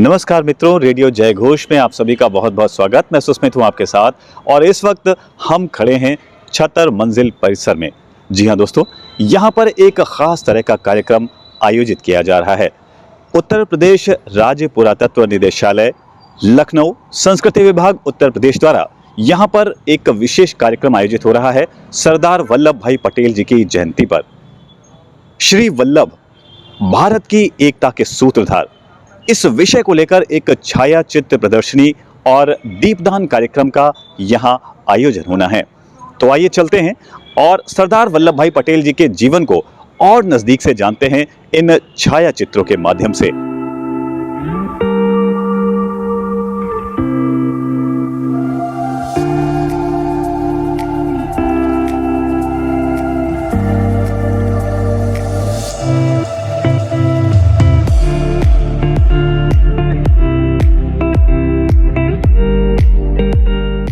नमस्कार मित्रों, रेडियो जय घोष में आप सभी का बहुत बहुत स्वागत। मैं सुस्मित हूं आपके साथ और इस वक्त हम खड़े हैं छतर मंजिल परिसर में। जी हां दोस्तों, यहां पर एक खास तरह का कार्यक्रम आयोजित किया जा रहा है। उत्तर प्रदेश राज्य पुरातत्व निदेशालय लखनऊ संस्कृति विभाग उत्तर प्रदेश द्वारा यहां पर एक विशेष कार्यक्रम आयोजित हो रहा है सरदार वल्लभ भाई पटेल जी की जयंती पर। श्री वल्लभ भारत की एकता के सूत्रधार, इस विषय को लेकर एक छाया चित्र प्रदर्शनी और दीपदान कार्यक्रम का यहां आयोजन होना है। तो आइए चलते हैं और सरदार वल्लभ भाई पटेल जी के जीवन को और नजदीक से जानते हैं इन छाया चित्रों के माध्यम से।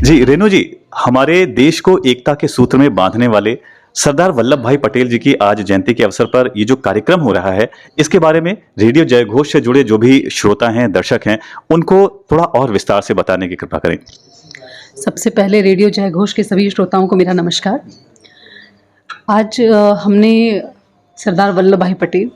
जी रेणु जी, हमारे देश को एकता के सूत्र में बांधने वाले सरदार वल्लभ भाई पटेल जी की आज जयंती के अवसर पर ये जो कार्यक्रम हो रहा है, इसके बारे में रेडियो जय घोष से जुड़े जो भी श्रोता हैं, दर्शक हैं, उनको थोड़ा और विस्तार से बताने की कृपा करें। सबसे पहले रेडियो जय घोष के सभी श्रोताओं को मेरा नमस्कार। आज हमने सरदार वल्लभ भाई पटेल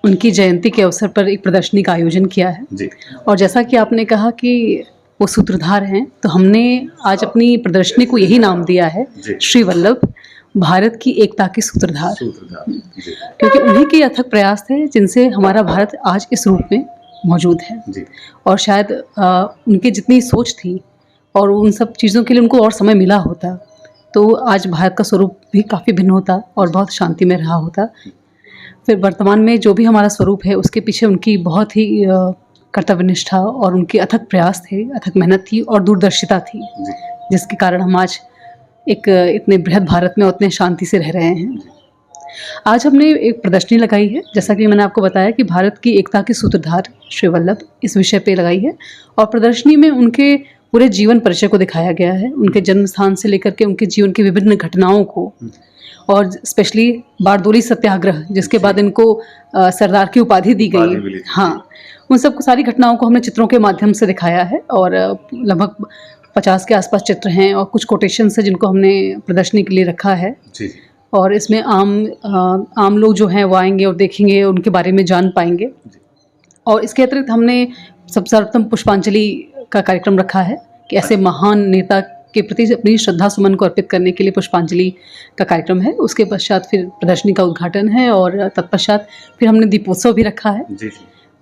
उनकी जयंती के अवसर पर एक प्रदर्शनी का आयोजन किया है जी। और जैसा कि आपने कहा कि वो सूत्रधार हैं, तो हमने आज अपनी प्रदर्शनी को यही नाम दिया है, श्री वल्लभ भारत की एकता के सूत्रधार। क्योंकि उन्हीं के अथक प्रयास थे जिनसे हमारा भारत आज इस रूप में मौजूद है। और शायद उनकी जितनी सोच थी और उन सब चीज़ों के लिए उनको और समय मिला होता तो आज भारत का स्वरूप भी काफ़ी भिन्न होता और बहुत शांति में रहा होता। फिर वर्तमान में जो भी हमारा स्वरूप है उसके पीछे उनकी बहुत ही कर्तव्यनिष्ठा और उनके अथक प्रयास थे, अथक मेहनत थी और दूरदर्शिता थी, जिसके कारण हम आज एक इतने बृहद भारत में उतने शांति से रह रहे हैं। आज हमने एक प्रदर्शनी लगाई है, जैसा कि मैंने आपको बताया कि भारत की एकता के सूत्रधार श्री वल्लभ, इस विषय पे लगाई है। और प्रदर्शनी में उनके पूरे जीवन परिचय को दिखाया गया है, उनके जन्म स्थान से लेकर के उनके जीवन की विभिन्न घटनाओं को, और स्पेशली बारदोली सत्याग्रह जिसके बाद इनको सरदार की उपाधि दी गई, हाँ, उन सब सारी घटनाओं को हमने चित्रों के माध्यम से दिखाया है। और लगभग 50 के आसपास चित्र हैं और कुछ कोटेशन है जिनको हमने प्रदर्शनी के लिए रखा है। जी। और इसमें आम लोग जो हैं वो आएंगे और देखेंगे, उनके बारे में जान पाएंगे। और इसके अतिरिक्त हमने सर्वप्रथम पुष्पांजलि का कार्यक्रम रखा है कि ऐसे महान नेता के प्रति अपनी श्रद्धा सुमन को अर्पित करने के लिए पुष्पांजलि का कार्यक्रम है। उसके पश्चात फिर प्रदर्शनी का उद्घाटन है और तत्पश्चात फिर हमने दीपोत्सव भी रखा है। जी।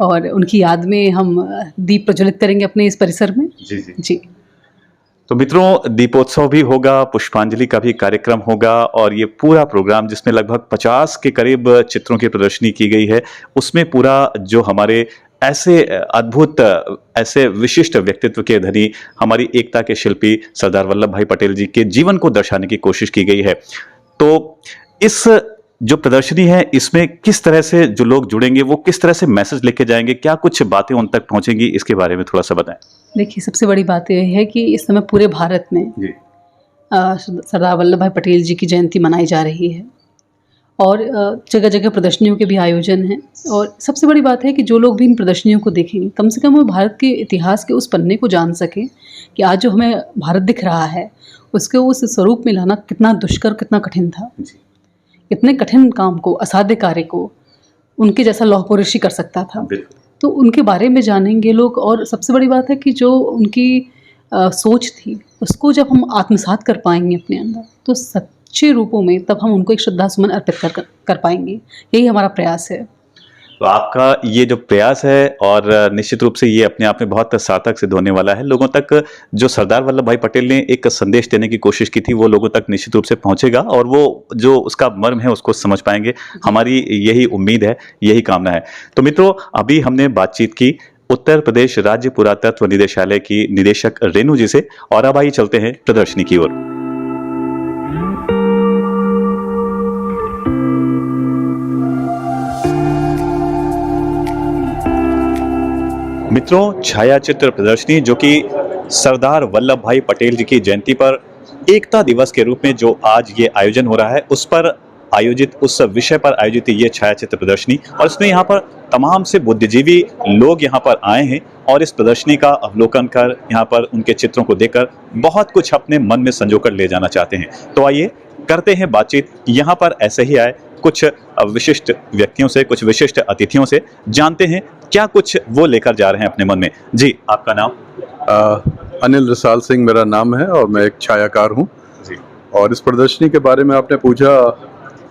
और उनकी याद में हम दीप प्रज्वलित करेंगे अपने इस परिसर में। जी। तो मित्रों, दीपोत्सव भी होगा, पुष्पांजलि का भी कार्यक्रम होगा और ये पूरा प्रोग्राम जिसमें लगभग 50 के करीब चित्रों की प्रदर्शनी की गई है, उसमें पूरा जो हमारे ऐसे अद्भुत, ऐसे विशिष्ट व्यक्तित्व के धनी, हमारी एकता के शिल्पी सरदार वल्लभ भाई पटेल जी के जीवन को दर्शाने की कोशिश की गई है। तो इस जो प्रदर्शनी है, इसमें किस तरह से जो लोग जुड़ेंगे वो किस तरह से मैसेज लेके जाएंगे, क्या कुछ बातें उन तक पहुंचेंगी, इसके बारे में थोड़ा सा बताएं। देखिए, सबसे बड़ी बात यह है कि इस समय पूरे भारत में सरदार वल्लभ भाई पटेल जी की जयंती मनाई जा रही है और जगह जगह प्रदर्शनियों के भी आयोजन हैं। और सबसे बड़ी बात है कि जो लोग भी इन प्रदर्शनियों को देखेंगे, कम से कम वो भारत के इतिहास के उस पन्ने को जान सकें कि आज जो हमें भारत दिख रहा है उसके उस स्वरूप में लाना कितना दुष्कर, कितना कठिन था। इतने कठिन काम को, असाध्य कार्य को उनके जैसा लौह पुरुष ही कर सकता था। तो उनके बारे में जानेंगे लोग। और सबसे बड़ी बात है कि जो उनकी सोच थी उसको जब हम आत्मसात कर पाएंगे अपने अंदर, तो सच्चे रूपों में तब हम उनको एक श्रद्धा सुमन अर्पित कर पाएंगे। यही हमारा प्रयास है। तो आपका ये जो प्रयास है, और निश्चित रूप से ये अपने आप में बहुत सार्थक सिद्ध होने वाला है। लोगों तक जो सरदार वल्लभ भाई पटेल ने एक संदेश देने की कोशिश की थी, वो लोगों तक निश्चित रूप से पहुंचेगा और वो जो उसका मर्म है उसको समझ पाएंगे। हमारी यही उम्मीद है, यही कामना है। तो मित्रों, अभी हमने बातचीत की उत्तर प्रदेश राज्य पुरातत्व निदेशालय की निदेशक रेणु जी से, और अब आइए चलते हैं प्रदर्शनी की ओर। मित्रों, छायाचित्र प्रदर्शनी जो कि सरदार वल्लभ भाई पटेल जी की जयंती पर एकता दिवस के रूप में जो आज ये आयोजन हो रहा है, उस पर आयोजित उस विषय पर आयोजित ये छायाचित्र प्रदर्शनी, और इसमें यहाँ पर तमाम से बुद्धिजीवी लोग यहाँ पर आए हैं और इस प्रदर्शनी का अवलोकन कर, यहाँ पर उनके चित्रों को देखकर बहुत कुछ अपने मन में संजोकर ले जाना चाहते हैं। तो आइए करते हैं बातचीत यहाँ पर ऐसे ही आए कुछ विशिष्ट व्यक्तियों से, कुछ विशिष्ट अतिथियों से, जानते हैं क्या कुछ वो लेकर जा रहे हैं अपने मन में। जी, आपका नाम? अनिल रसाल सिंह मेरा नाम है और मैं एक छायाकार हूँ। जी। और इस प्रदर्शनी के बारे में आपने पूछा,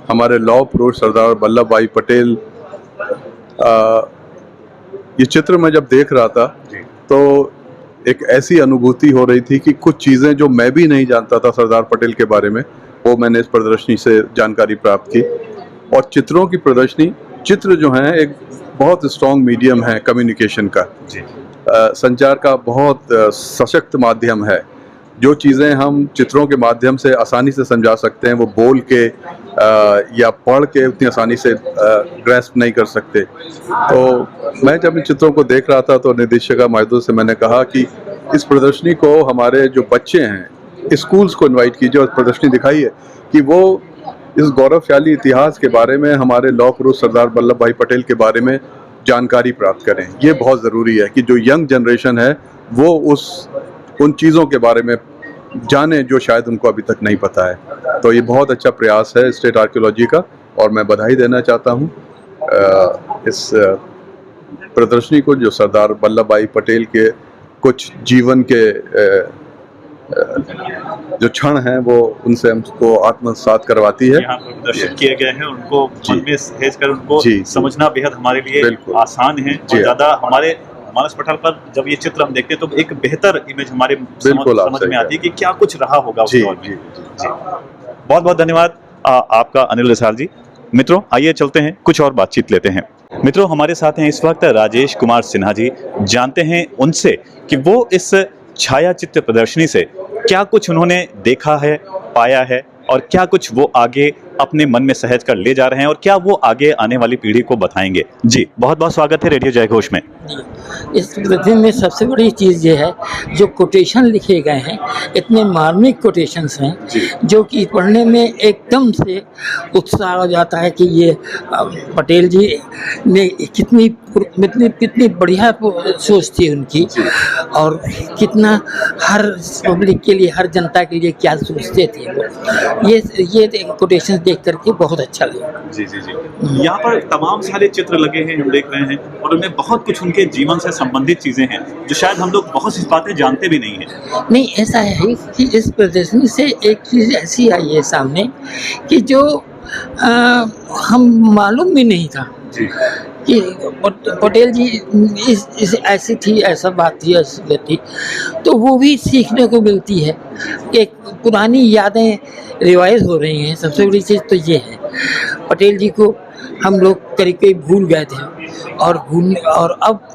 हमारे लौह पुरुष सरदार वल्लभ भाई पटेल, ये चित्र मैं जब देख रहा था तो एक ऐसी अनुभूति हो रही थी कि कुछ चीज़ें जो मैं भी नहीं जानता था सरदार पटेल के बारे में, वो मैंने इस प्रदर्शनी से जानकारी प्राप्त की। और चित्रों की प्रदर्शनी, चित्र जो हैं एक बहुत स्ट्रॉन्ग मीडियम है कम्युनिकेशन का, संचार का बहुत सशक्त माध्यम है। जो चीज़ें हम चित्रों के माध्यम से आसानी से समझा सकते हैं, वो बोल के या पढ़ के उतनी आसानी से ग्रैस्प नहीं कर सकते। तो मैं जब इन चित्रों को देख रहा था तो निर्देशिका मायदू से मैंने कहा कि इस प्रदर्शनी को हमारे जो बच्चे हैं स्कूल्स को इनवाइट कीजिए और प्रदर्शनी दिखाइए कि वो इस गौरवशाली इतिहास के बारे में, हमारे लौह पुरुष सरदार वल्लभ भाई पटेल के बारे में जानकारी प्राप्त करें। ये बहुत ज़रूरी है कि जो यंग जनरेशन है वो उन चीज़ों के बारे में जाने जो शायद उनको अभी तक नहीं पता है। तो ये बहुत अच्छा प्रयास है स्टेट आर्कियोलॉजी का और मैं बधाई देना चाहता हूँ इस प्रदर्शनी को, जो सरदार वल्लभ भाई पटेल के कुछ जीवन के जो क्षण हैं वो उनसे हमको आत्मसात करवाती है। यहाँ पर प्रदर्शित किए गए हैं, उनको मन में सहेज कर उनको समझना बेहद हमारे लिए आसान है। और ज़्यादा हमारे मानस पटल पर जब ये चित्र हम देखते हैं तो एक बेहतर इमेज हमारे समझ में आती है कि क्या कुछ रहा होगा उस दौर में। बहुत बहुत धन्यवाद आपका अनिल रसाल जी। मित्रों, आइए चलते हैं, कुछ और बातचीत लेते हैं। मित्रों, हमारे साथ हैं इस वक्त राजेश कुमार सिन्हा जी। जानते हैं उनसे कि वो इस छायाचित्र प्रदर्शनी से क्या कुछ उन्होंने देखा है, पाया है, और क्या कुछ वो आगे अपने मन में सहज कर ले जा रहे हैं, और क्या वो आगे आने वाली पीढ़ी को बताएंगे। जी, बहुत बहुत स्वागत है रेडियो जयघोष में। इस प्रदर्शनी में सबसे बड़ी चीज़ ये है जो कोटेशन लिखे गए हैं, इतने मार्मिक कोटेशंस हैं जो कि पढ़ने में एकदम से उत्साह आ जाता है कि ये पटेल जी ने कितनी बढ़िया सोच थी उनकी, और कितना हर पब्लिक के लिए, हर जनता के लिए क्या सोचते थे वो। ये कोटेशन देख करके बहुत अच्छा लगा। जी जी जी। यहाँ पर तमाम सारे चित्र लगे हैं, हम देख रहे हैं, और उनमें बहुत कुछ उनके जीवन से संबंधित चीजें हैं जो शायद हम लोग बहुत सी बातें जानते भी नहीं हैं। नहीं, ऐसा है कि इस प्रदर्शनी से एक चीज़ ऐसी आई है सामने कि जो हम मालूम भी नहीं था जी। कि पटेल जी इस ऐसी थी, ऐसा बात थी, ऐसी थी, तो वो भी सीखने को मिलती है। एक पुरानी यादें रिवाइज हो रही हैं। सबसे बड़ी चीज़ तो ये है, पटेल जी को हम लोग करीब करीब भूल गए थे, और अब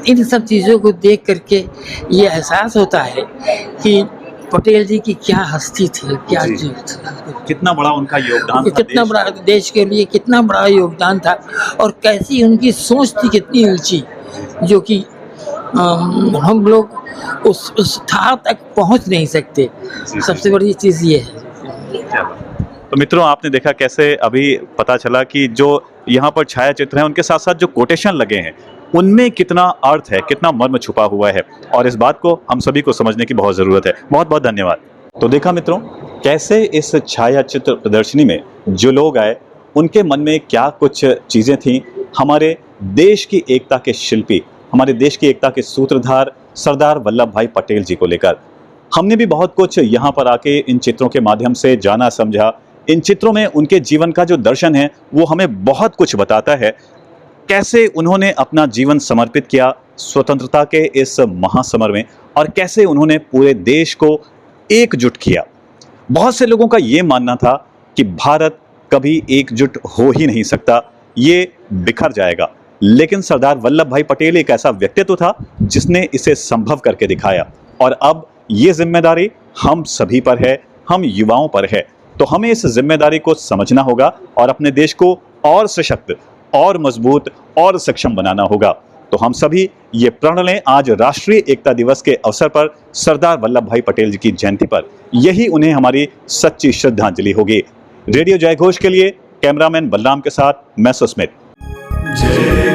इन सब चीज़ों को देख करके ये एहसास होता है कि पटेल जी की क्या हस्ती थी, क्या कितना बड़ा उनका योगदान था, कितना बड़ा देश के लिए कितना बड़ा योगदान था, और कैसी उनकी सोच थी कितनी ऊंची, जो कि हम लोग उस थार तक पहुंच नहीं सकते। सबसे बड़ी चीज़ ये है। तो मित्रों, आपने देखा कैसे अभी पता चला कि जो यहाँ पर छायाचित्र हैं उनके साथ साथ जो कोटेशन लगे हैं उनमें कितना अर्थ है, कितना मर्म छुपा हुआ है, और इस बात को हम सभी को समझने की बहुत ज़रूरत है। बहुत बहुत धन्यवाद। तो देखा मित्रों, कैसे इस छायाचित्र प्रदर्शनी में जो लोग आए उनके मन में क्या कुछ चीज़ें थीं हमारे देश की एकता के शिल्पी, हमारे देश की एकता के सूत्रधार सरदार वल्लभ भाई पटेल जी को लेकर। हमने भी बहुत कुछ यहाँ पर आके इन चित्रों के माध्यम से जाना, समझा। इन चित्रों में उनके जीवन का जो दर्शन है वो हमें बहुत कुछ बताता है। कैसे उन्होंने अपना जीवन समर्पित किया स्वतंत्रता के इस महासमर में, और कैसे उन्होंने पूरे देश को एकजुट किया। बहुत से लोगों का ये मानना था कि भारत कभी एकजुट हो ही नहीं सकता, ये बिखर जाएगा, लेकिन सरदार वल्लभ भाई पटेल एक ऐसा व्यक्तित्व था जिसने इसे संभव करके दिखाया। और अब ये जिम्मेदारी हम सभी पर है, हम युवाओं पर है। तो हमें इस जिम्मेदारी को समझना होगा और अपने देश को और सशक्त, और मजबूत, और सक्षम बनाना होगा। तो हम सभी ये प्रण लें, आज राष्ट्रीय एकता दिवस के अवसर पर सरदार वल्लभ भाई पटेल जी की जयंती पर, यही उन्हें हमारी सच्ची श्रद्धांजलि होगी। रेडियो जयघोष के लिए कैमरामैन बलराम के साथ मैं सुस्मित। जय